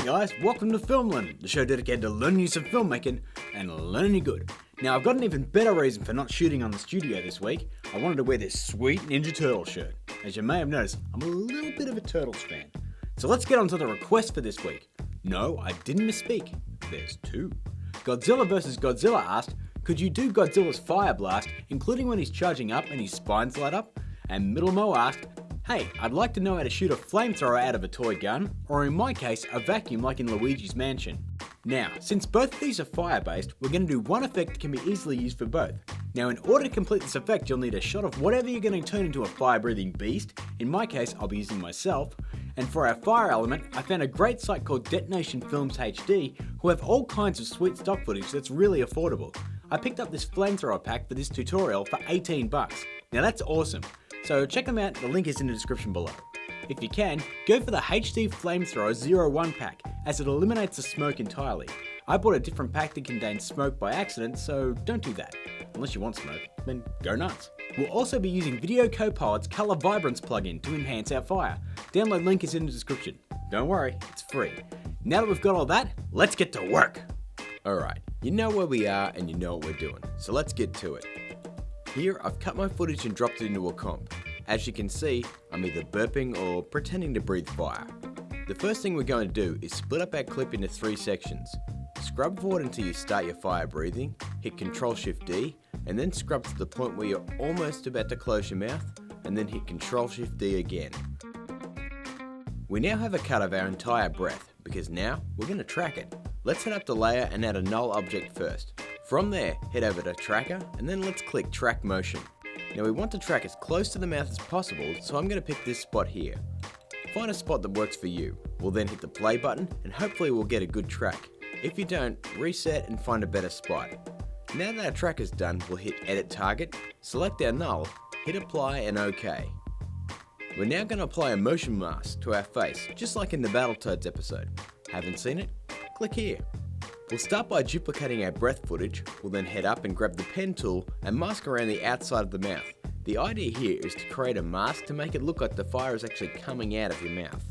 guys, welcome to Filmland, the show dedicated to learning use of filmmaking and learning good. Now I've got an even better reason for not shooting on the studio this week. I wanted to wear this sweet Ninja Turtle shirt. As you may have noticed, I'm a little bit of a Turtles fan. So let's get on to the request for this week. No, I didn't misspeak. There's two. Godzilla vs. Godzilla asked, could you do Godzilla's fire blast, including when he's charging up and his spines light up? And Middle Mo asked, hey, I'd like to know how to shoot a flamethrower out of a toy gun, or in my case, a vacuum like in Luigi's Mansion. Now, since both of these are fire-based, we're going to do one effect that can be easily used for both. Now, in order to complete this effect, you'll need a shot of whatever you're going to turn into a fire-breathing beast. In my case, I'll be using myself. And for our fire element, I found a great site called Detonation Films HD, who have all kinds of sweet stock footage that's really affordable. I picked up this flamethrower pack for this tutorial for 18 bucks. Now that's awesome. So check them out, the link is in the description below. If you can, go for the HD Flamethrower 01 pack, as it eliminates the smoke entirely. I bought a different pack that contains smoke by accident, so don't do that. Unless you want smoke, then go nuts. We'll also be using Video Copilot's Color Vibrance plugin to enhance our fire. Download link is in the description. Don't worry, it's free. Now that we've got all that, let's get to work. Alright, you know where we are and you know what we're doing, so let's get to it. Here, I've cut my footage and dropped it into a comp. As you can see, I'm either burping or pretending to breathe fire. The first thing we're going to do is split up our clip into 3 sections. Scrub forward until you start your fire breathing, hit Ctrl-Shift-D, and then scrub to the point where you're almost about to close your mouth, and then hit Ctrl-Shift-D again. We now have a cut of our entire breath, because now we're going to track it. Let's head up to Layer and add a null object first. From there, head over to Tracker, and then let's click Track Motion. Now we want to track as close to the mouth as possible, so I'm going to pick this spot here. Find a spot that works for you. We'll then hit the play button, and hopefully we'll get a good track. If you don't, reset and find a better spot. Now that our track is done, we'll hit Edit Target, select our null, hit Apply and OK. We're now going to apply a motion mask to our face, just like in the Battletoads episode. Haven't seen it? Click here. We'll start by duplicating our breath footage. We'll then head up and grab the pen tool and mask around the outside of the mouth. The idea here is to create a mask to make it look like the fire is actually coming out of your mouth.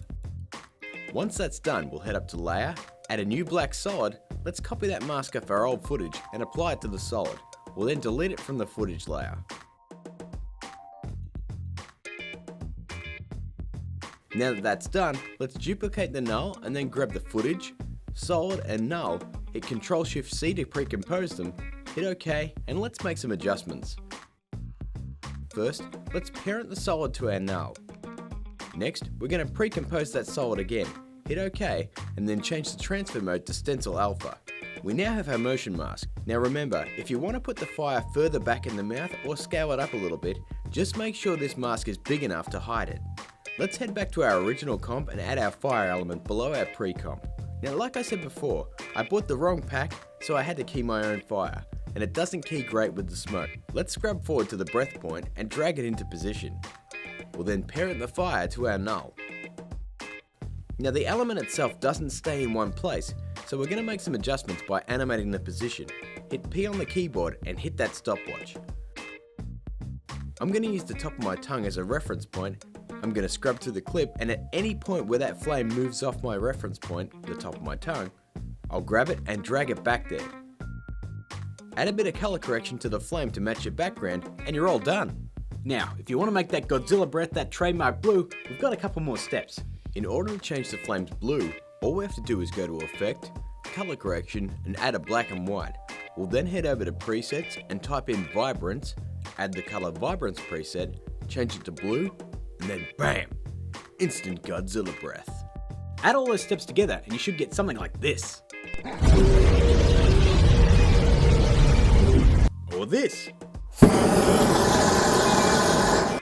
Once that's done, we'll head up to Layer, add a new black solid. Let's copy that mask off our old footage and apply it to the solid. We'll then delete it from the footage layer. Now that that's done, let's duplicate the null and then grab the footage, solid and null, hit Ctrl-Shift-C to pre-compose them, hit OK, and let's make some adjustments. First, let's parent the solid to our null. Next, we're going to pre-compose that solid again, hit OK, and then change the transfer mode to Stencil Alpha. We now have our motion mask. Now remember, if you want to put the fire further back in the mouth or scale it up a little bit, just make sure this mask is big enough to hide it. Let's head back to our original comp and add our fire element below our pre-comp. Now like I said before, I bought the wrong pack, so I had to key my own fire, and it doesn't key great with the smoke. Let's scrub forward to the breath point and drag it into position. We'll then parent the fire to our null. Now the element itself doesn't stay in one place, so we're going to make some adjustments by animating the position. Hit P on the keyboard and hit that stopwatch. I'm going to use the top of my tongue as a reference point. I'm going to scrub through the clip, and at any point where that flame moves off my reference point, the top of my tongue, I'll grab it and drag it back there. Add a bit of color correction to the flame to match your background, and you're all done. Now, if you want to make that Godzilla breath that trademark blue, we've got a couple more steps. In order to change the flames blue, all we have to do is go to Effect, Color Correction, and add a black and white. We'll then head over to Presets and type in Vibrance, add the Color Vibrance preset, change it to blue, and then BAM! Instant Godzilla breath. Add all those steps together and you should get something like this. Or this.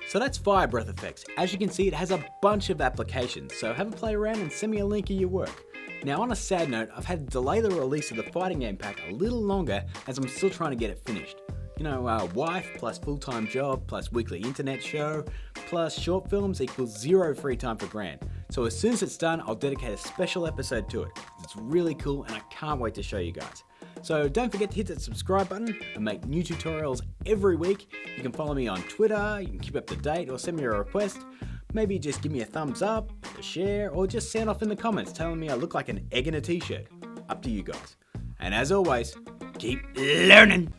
So that's fire breath effects. As you can see, it has a bunch of applications, so have a play around and send me a link of your work. Now on a sad note, I've had to delay the release of the fighting game pack a little longer as I'm still trying to get it finished. You know, wife plus full-time job plus weekly internet show plus short films equals 0 free time for Grant. So as soon as it's done, I'll dedicate a special episode to it. It's really cool and I can't wait to show you guys. So don't forget to hit that subscribe button and make new tutorials every week. You can follow me on Twitter, you can keep up to date or send me a request. maybe just give me a thumbs up, a share, or just sound off in the comments telling me I look like an egg in a t-shirt. Up to you guys. And as always, keep learning.